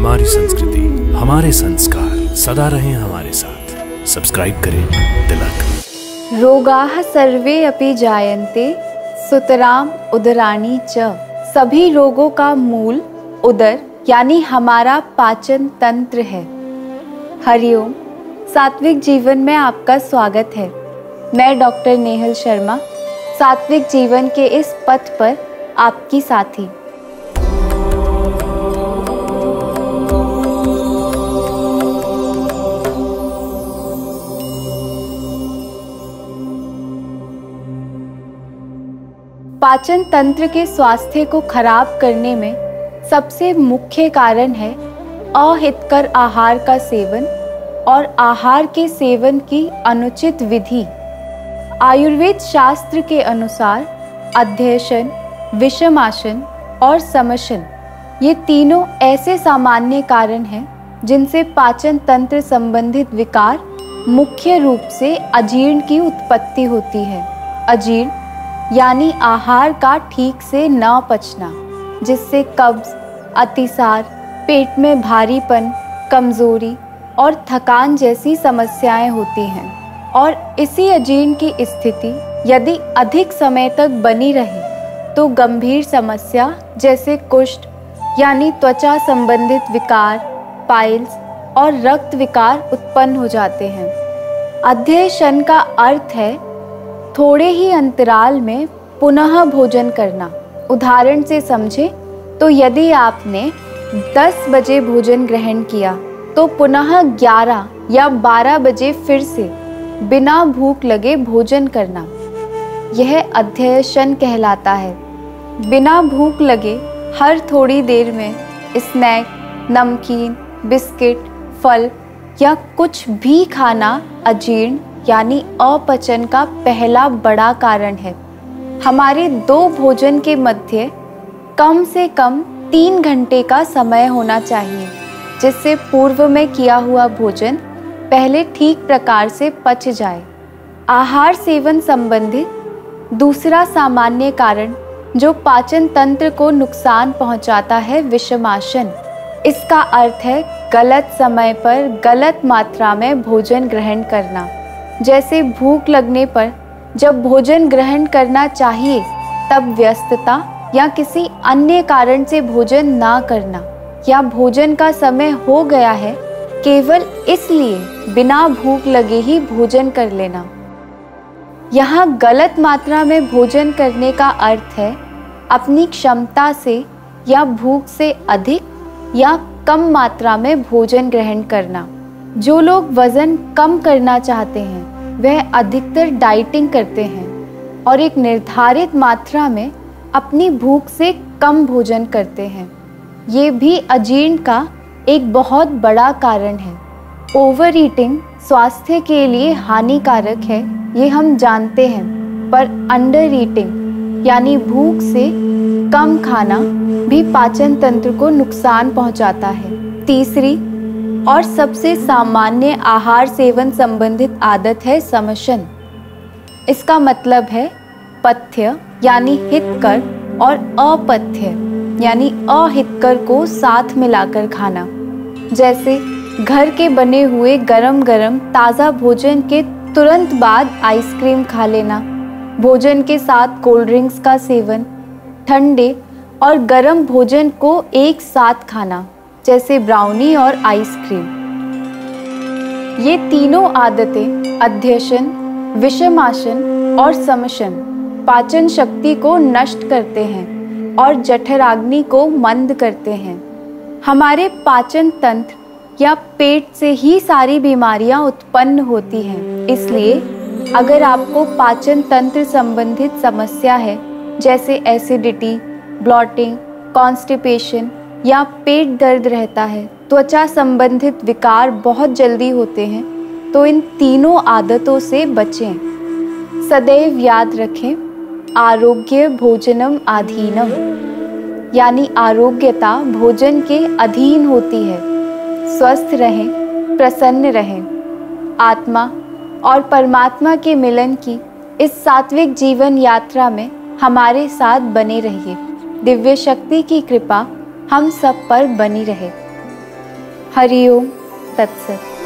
हमारी संस्कृति, हमारे संस्कार सदा रहें हमारे साथ। सब्सक्राइब करें तिलक। रोगाः सर्वे अपि जायन्ते सुतराम उदराणि च। सभी रोगों का मूल उदर यानी हमारा पाचन तंत्र है। हरिओम। सात्विक जीवन में आपका स्वागत है। मैं डॉक्टर नेहल शर्मा, सात्विक जीवन के इस पथ पर आपकी साथी। पाचन तंत्र के स्वास्थ्य को खराब करने में सबसे मुख्य कारण है अहितकर आहार का सेवन और आहार के सेवन की अनुचित विधि। आयुर्वेद शास्त्र के अनुसार अध्यशन, विषमाशन और समशन ये तीनों ऐसे सामान्य कारण हैं जिनसे पाचन तंत्र संबंधित विकार मुख्य रूप से अजीर्ण की उत्पत्ति होती है। अजीर्ण यानी आहार का ठीक से न पचना, जिससे कब्ज, अतिसार, पेट में भारीपन, कमजोरी और थकान जैसी समस्याएं होती हैं। और इसी अजीर्ण की स्थिति यदि अधिक समय तक बनी रहे तो गंभीर समस्या जैसे कुष्ठ यानी त्वचा संबंधित विकार, पाइल्स और रक्त विकार उत्पन्न हो जाते हैं। अध्यशन का अर्थ है थोड़े ही अंतराल में पुनः भोजन करना। उदाहरण से समझें तो यदि आपने 10 बजे भोजन ग्रहण किया तो पुनः 11 या 12 बजे फिर से बिना भूख लगे भोजन करना, यह अध्यशन कहलाता है। बिना भूख लगे हर थोड़ी देर में स्नैक, नमकीन, बिस्किट, फल या कुछ भी खाना अजीर्ण यानी अपचन का पहला बड़ा कारण है। हमारे 2 भोजन के मध्य कम से कम 3 घंटे का समय होना चाहिए, जिससे पूर्व में किया हुआ भोजन पहले ठीक प्रकार से पच जाए। आहार सेवन संबंधित दूसरा सामान्य कारण जो पाचन तंत्र को नुकसान पहुंचाता है विषमाशन। इसका अर्थ है गलत समय पर गलत मात्रा में भोजन ग्रहण करना। जैसे भूख लगने पर जब भोजन ग्रहण करना चाहिए तब व्यस्तता या किसी अन्य कारण से भोजन ना करना, या भोजन का समय हो गया है केवल इसलिए बिना भूख लगे ही भोजन कर लेना। यहाँ गलत मात्रा में भोजन करने का अर्थ है अपनी क्षमता से या भूख से अधिक या कम मात्रा में भोजन ग्रहण करना। जो लोग वजन कम करना चाहते हैं वह अधिकतर डाइटिंग करते हैं और एक निर्धारित मात्रा में अपनी भूख से कम भोजन करते हैं। ये भी अजीर्ण का एक बहुत बड़ा कारण है। ओवर ईटिंग स्वास्थ्य के लिए हानिकारक है, ये हम जानते हैं, पर अंडर ईटिंग यानी भूख से कम खाना भी पाचन तंत्र को नुकसान पहुंचाता है। तीसरी और सबसे सामान्य आहार सेवन संबंधित आदत है समशन। इसका मतलब है पथ्य यानी हितकर और अपथ्य यानी अहितकर को साथ मिलाकर खाना। जैसे घर के बने हुए गरम गरम ताज़ा भोजन के तुरंत बाद आइसक्रीम खा लेना, भोजन के साथ कोल्ड ड्रिंक्स का सेवन, ठंडे और गरम भोजन को एक साथ खाना जैसे ब्राउनी और आइसक्रीम। ये तीनों आदतें अध्यशन, विषमाशन और समशन पाचन शक्ति को नष्ट करते हैं और जठराग्नि को मंद करते हैं। हमारे पाचन तंत्र या पेट से ही सारी बीमारियां उत्पन्न होती हैं। इसलिए अगर आपको पाचन तंत्र संबंधित समस्या है जैसे एसिडिटी, ब्लॉटिंग, कॉन्स्टिपेशन या पेट दर्द रहता है, त्वचा संबंधित विकार बहुत जल्दी होते हैं, तो इन तीनों आदतों से बचें। सदैव याद रखें, आरोग्य भोजनम आधीनम, यानी आरोग्यता भोजन के अधीन होती है। स्वस्थ रहें, प्रसन्न रहें। आत्मा और परमात्मा के मिलन की इस सात्विक जीवन यात्रा में हमारे साथ बने रहिए। दिव्य शक्ति की कृपा हम सब पर बनी रहे। हरिओम तत्सत।